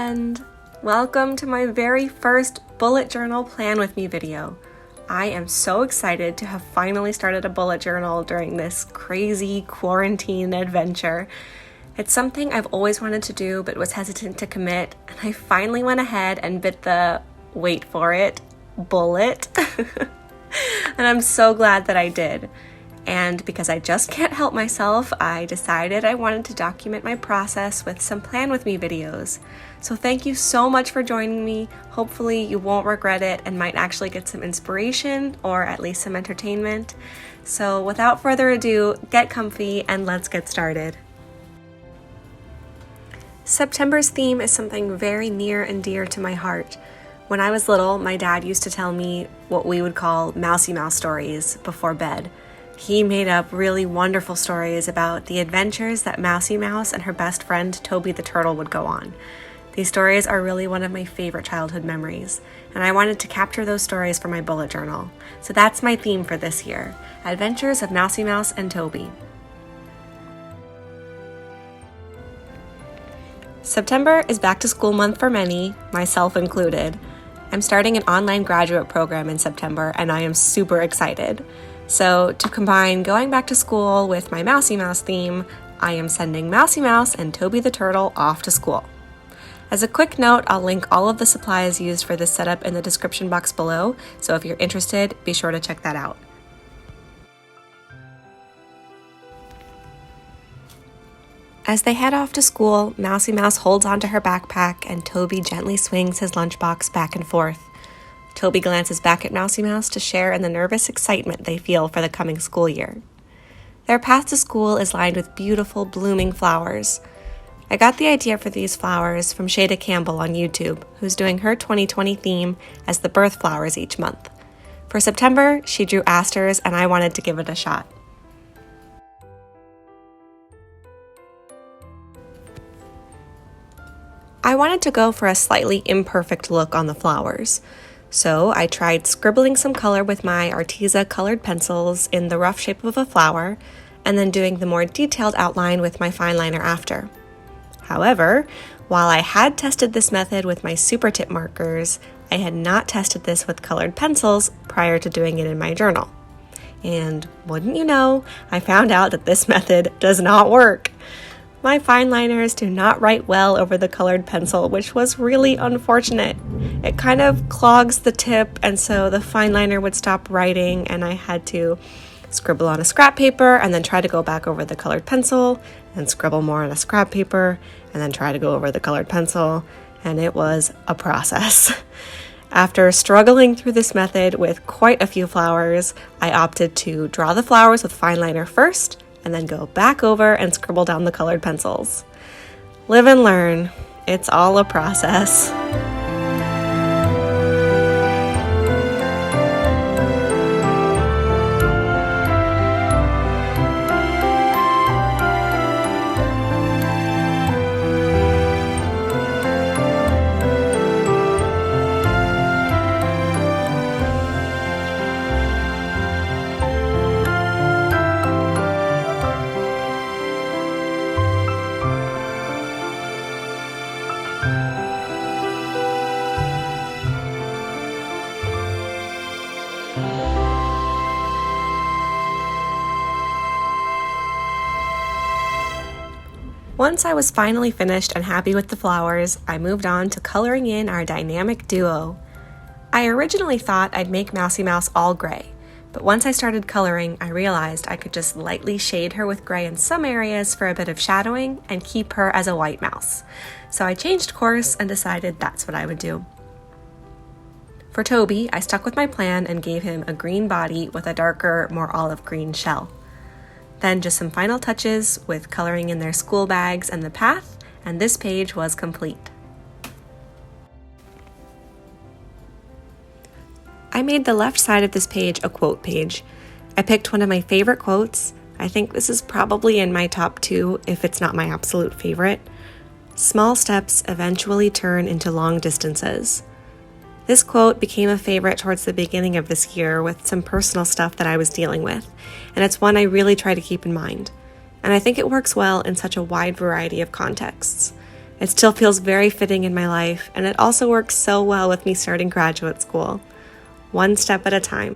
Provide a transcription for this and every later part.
friend! Welcome to my very first bullet journal plan with me video. I am so excited to have finally started a bullet journal during this crazy quarantine adventure. It's something I've always wanted to do but was hesitant to commit, and I finally went ahead and bit the, wait for it, bullet. And I'm so glad that I did. And because I just can't help myself, I decided I wanted to document my process with some plan with me videos. So thank you so much for joining me. Hopefully you won't regret it and might actually get some inspiration or at least some entertainment. So without further ado, get comfy and let's get started. September's theme is something very near and dear to my heart. When I was little, my dad used to tell me what we would call Mousey Mouse stories before bed. He made up really wonderful stories about the adventures that Mousey Mouse and her best friend Toby the turtle would go on. These stories are really one of my favorite childhood memories, and I wanted to capture those stories for my bullet journal. So that's my theme for this year, Adventures of Mousey Mouse and Toby. September is back to school month for many, myself included. I'm starting an online graduate program in September, and I am super excited. So to combine going back to school with my Mousey Mouse theme, I am sending Mousey Mouse and Toby the turtle off to school. As a quick note, I'll link all of the supplies used for this setup in the description box below, so if you're interested, be sure to check that out. As they head off to school, Mousey Mouse holds onto her backpack and Toby gently swings his lunchbox back and forth. Toby glances back at Mousey Mouse to share in the nervous excitement they feel for the coming school year. Their path to school is lined with beautiful, blooming flowers. I got the idea for these flowers from Shada Campbell on YouTube, who's doing her 2020 theme as the birth flowers each month. For September, she drew asters, and I wanted to give it a shot. I wanted to go for a slightly imperfect look on the flowers. So I tried scribbling some color with my Arteza colored pencils in the rough shape of a flower, and then doing the more detailed outline with my Fineliner after. However, while I had tested this method with my super tip markers, I had not tested this with colored pencils prior to doing it in my journal. And wouldn't you know, I found out that this method does not work. My Fineliners do not write well over the colored pencil, which was really unfortunate. It kind of clogs the tip, and so the Fineliner would stop writing, and I had to scribble on a scrap paper and then try to go back over the colored pencil, and scribble more on a scrap paper, and then try to go over the colored pencil, and it was a process. After struggling through this method with quite a few flowers, I opted to draw the flowers with Fineliner first, and then go back over and scribble down the colored pencils. Live and learn. It's all a process. Once I was finally finished and happy with the flowers, I moved on to coloring in our dynamic duo. I originally thought I'd make Mousey Mouse all gray, but once I started coloring, I realized I could just lightly shade her with gray in some areas for a bit of shadowing and keep her as a white mouse. So I changed course and decided that's what I would do. For Toby, I stuck with my plan and gave him a green body with a darker, more olive green shell. Then just some final touches with coloring in their school bags and the path, and this page was complete. I made the left side of this page a quote page. I picked one of my favorite quotes. I think this is probably in my top 2 if it's not my absolute favorite. Small steps eventually turn into long distances. This quote became a favorite towards the beginning of this year with some personal stuff that I was dealing with, and it's one I really try to keep in mind. And I think it works well in such a wide variety of contexts. It still feels very fitting in my life, and it also works so well with me starting graduate school. One step at a time.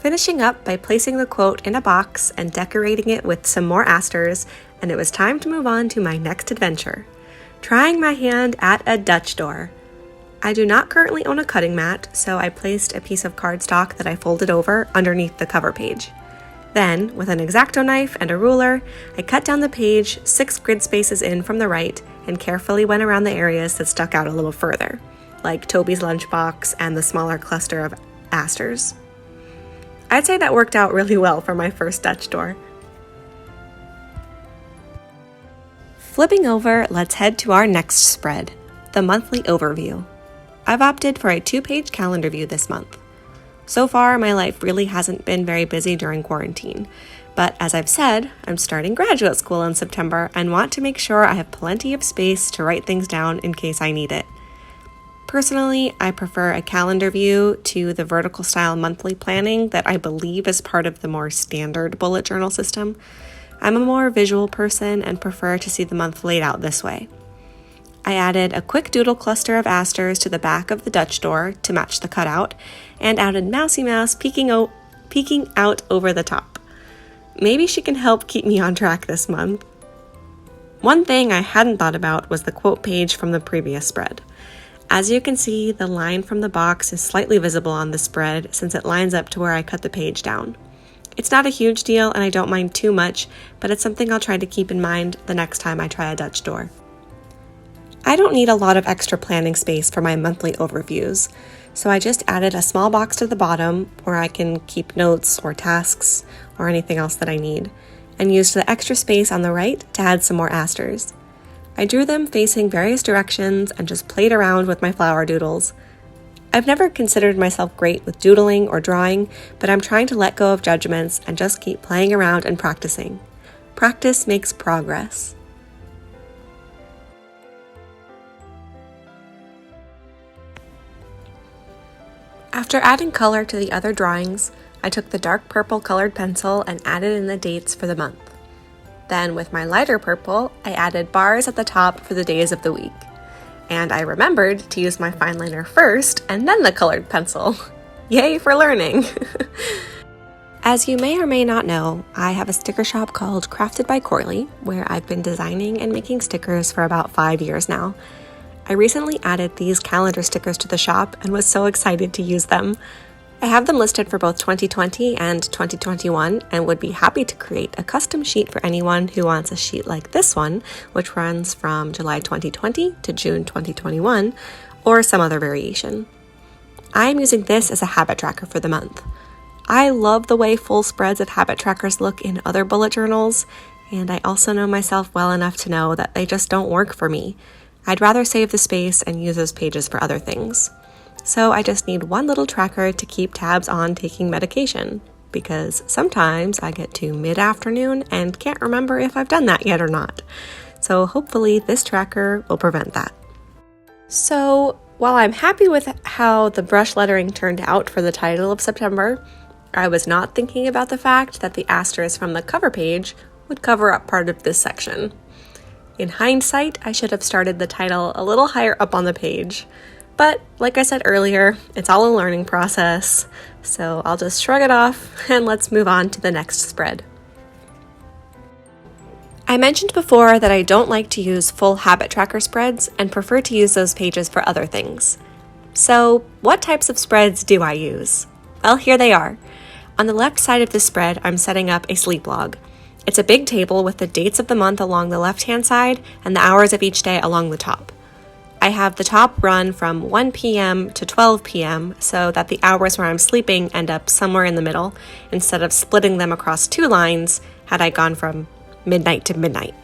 Finishing up by placing the quote in a box and decorating it with some more asters, and it was time to move on to my next adventure. Trying my hand at a Dutch door. I do not currently own a cutting mat, so I placed a piece of cardstock that I folded over underneath the cover page. Then, with an X-Acto knife and a ruler, I cut down the page 6 grid spaces in from the right and carefully went around the areas that stuck out a little further, like Toby's lunchbox and the smaller cluster of asters. I'd say that worked out really well for my first Dutch door. Flipping over, let's head to our next spread, the monthly overview. I've opted for a 2-page calendar view this month. So far, my life really hasn't been very busy during quarantine, but as I've said, I'm starting graduate school in September and want to make sure I have plenty of space to write things down in case I need it. Personally, I prefer a calendar view to the vertical style monthly planning that I believe is part of the more standard bullet journal system. I'm a more visual person and prefer to see the month laid out this way. I added a quick doodle cluster of asters to the back of the Dutch door to match the cutout, and added Mousey Mouse peeking out over the top. Maybe she can help keep me on track this month. One thing I hadn't thought about was the quote page from the previous spread. As you can see, the line from the box is slightly visible on the spread since it lines up to where I cut the page down. It's not a huge deal and I don't mind too much, but it's something I'll try to keep in mind the next time I try a Dutch door. I don't need a lot of extra planning space for my monthly overviews, so I just added a small box to the bottom where I can keep notes or tasks or anything else that I need, and used the extra space on the right to add some more asters. I drew them facing various directions and just played around with my flower doodles. I've never considered myself great with doodling or drawing, but I'm trying to let go of judgments and just keep playing around and practicing. Practice makes progress. After adding color to the other drawings, I took the dark purple colored pencil and added in the dates for the month. Then with my lighter purple, I added bars at the top for the days of the week. And I remembered to use my Fineliner first and then the colored pencil. Yay for learning! As you may or may not know, I have a sticker shop called Crafted by Corley, where I've been designing and making stickers for about 5 years now. I recently added these calendar stickers to the shop and was so excited to use them. I have them listed for both 2020 and 2021 and would be happy to create a custom sheet for anyone who wants a sheet like this one, which runs from July 2020 to June 2021, or some other variation. I'm using this as a habit tracker for the month. I love the way full spreads of habit trackers look in other bullet journals, and I also know myself well enough to know that they just don't work for me. I'd rather save the space and use those pages for other things. So I just need one little tracker to keep tabs on taking medication, because sometimes I get to mid-afternoon and can't remember if I've done that yet or not. So hopefully this tracker will prevent that. So while I'm happy with how the brush lettering turned out for the title of September, I was not thinking about the fact that the asterisk from the cover page would cover up part of this section. In hindsight, I should have started the title a little higher up on the page. But like I said earlier, it's all a learning process, so I'll just shrug it off and let's move on to the next spread. I mentioned before that I don't like to use full habit tracker spreads and prefer to use those pages for other things. So what types of spreads do I use? Well, here they are. On the left side of this spread, I'm setting up a sleep log. It's a big table with the dates of the month along the left-hand side and the hours of each day along the top. I have the top run from 1 p.m. to 12 p.m. so that the hours where I'm sleeping end up somewhere in the middle, instead of splitting them across 2 lines had I gone from midnight to midnight.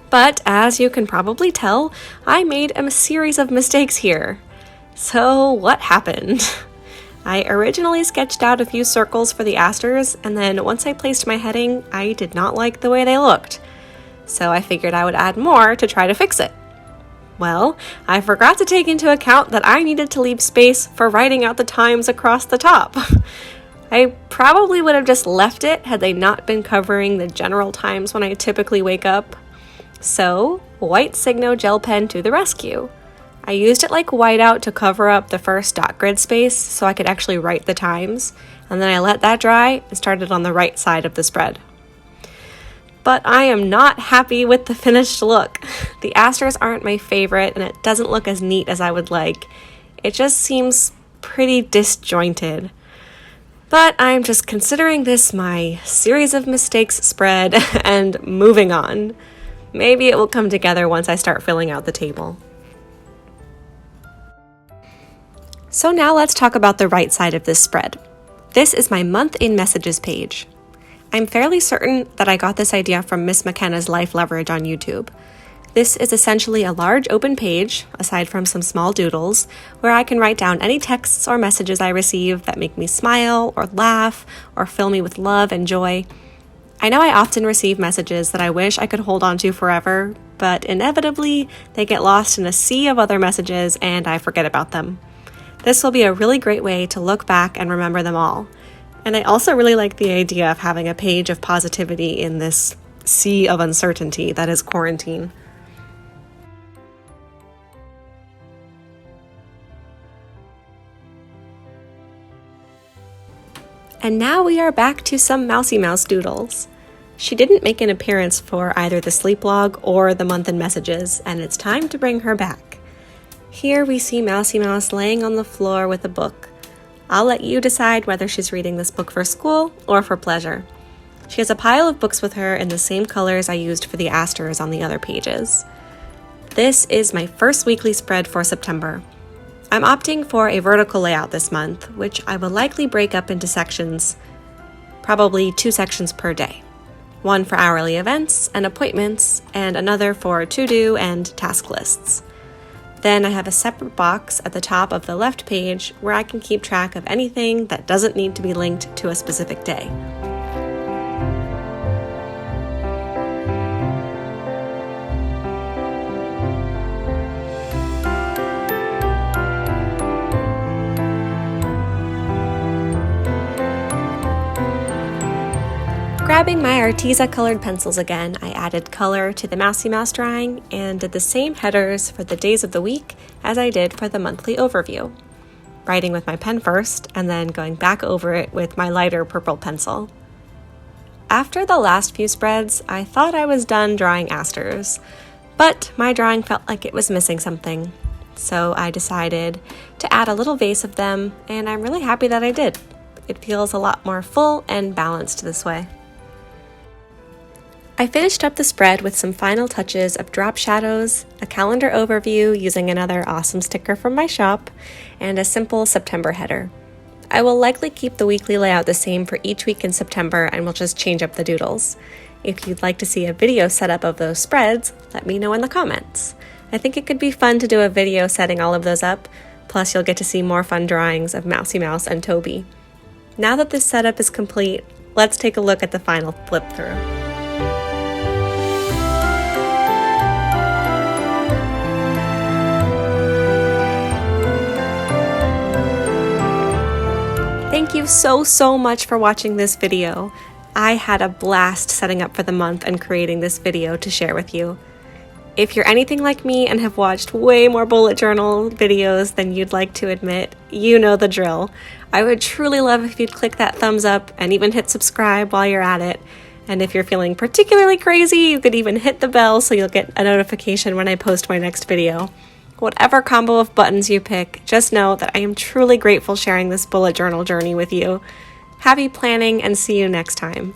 But as you can probably tell, I made a series of mistakes here. So what happened? I originally sketched out a few circles for the asters, and then once I placed my heading, I did not like the way they looked. So I figured I would add more to try to fix it. Well, I forgot to take into account that I needed to leave space for writing out the times across the top. I probably would have just left it had they not been covering the general times when I typically wake up. So, white Signo gel pen to the rescue. I used it like whiteout to cover up the first dot grid space so I could actually write the times, and then I let that dry and started on the right side of the spread. But I am not happy with the finished look. The asters aren't my favorite and it doesn't look as neat as I would like. It just seems pretty disjointed. But I'm just considering this my series of mistakes spread and moving on. Maybe it will come together once I start filling out the table. So now let's talk about the right side of this spread. This is my month in messages page. I'm fairly certain that I got this idea from Miss McKenna's Life Leverage on YouTube. This is essentially a large open page, aside from some small doodles, where I can write down any texts or messages I receive that make me smile or laugh or fill me with love and joy. I know I often receive messages that I wish I could hold on to forever, but inevitably they get lost in a sea of other messages and I forget about them. This will be a really great way to look back and remember them all. And I also really like the idea of having a page of positivity in this sea of uncertainty that is quarantine. And now we are back to some Mousey Mouse doodles. She didn't make an appearance for either the sleep log or the month in messages, and it's time to bring her back. Here we see Mousey Mouse laying on the floor with a book. I'll let you decide whether she's reading this book for school or for pleasure. She has a pile of books with her in the same colors I used for the asters on the other pages. This is my first weekly spread for September. I'm opting for a vertical layout this month, which I will likely break up into sections, probably 2 sections per day. One for hourly events and appointments, and another for to-do and task lists. Then I have a separate box at the top of the left page where I can keep track of anything that doesn't need to be linked to a specific day. Grabbing my Arteza colored pencils again, I added color to the Mousey Mouse drawing and did the same headers for the days of the week as I did for the monthly overview. Writing with my pen first and then going back over it with my lighter purple pencil. After the last few spreads, I thought I was done drawing asters, but my drawing felt like it was missing something. So I decided to add a little vase of them, and I'm really happy that I did. It feels a lot more full and balanced this way. I finished up the spread with some final touches of drop shadows, a calendar overview using another awesome sticker from my shop, and a simple September header. I will likely keep the weekly layout the same for each week in September and will just change up the doodles. If you'd like to see a video setup of those spreads, let me know in the comments. I think it could be fun to do a video setting all of those up, plus you'll get to see more fun drawings of Mousey Mouse and Toby. Now that this setup is complete, let's take a look at the final flip through. Thank you so much for watching this video. I had a blast setting up for the month and creating this video to share with you. If you're anything like me and have watched way more bullet journal videos than you'd like to admit, you know the drill. I would truly love if you'd click that thumbs up and even hit subscribe while you're at it. And if you're feeling particularly crazy, you could even hit the bell so you'll get a notification when I post my next video. Whatever combo of buttons you pick, just know that I am truly grateful sharing this bullet journal journey with you. Happy planning and see you next time.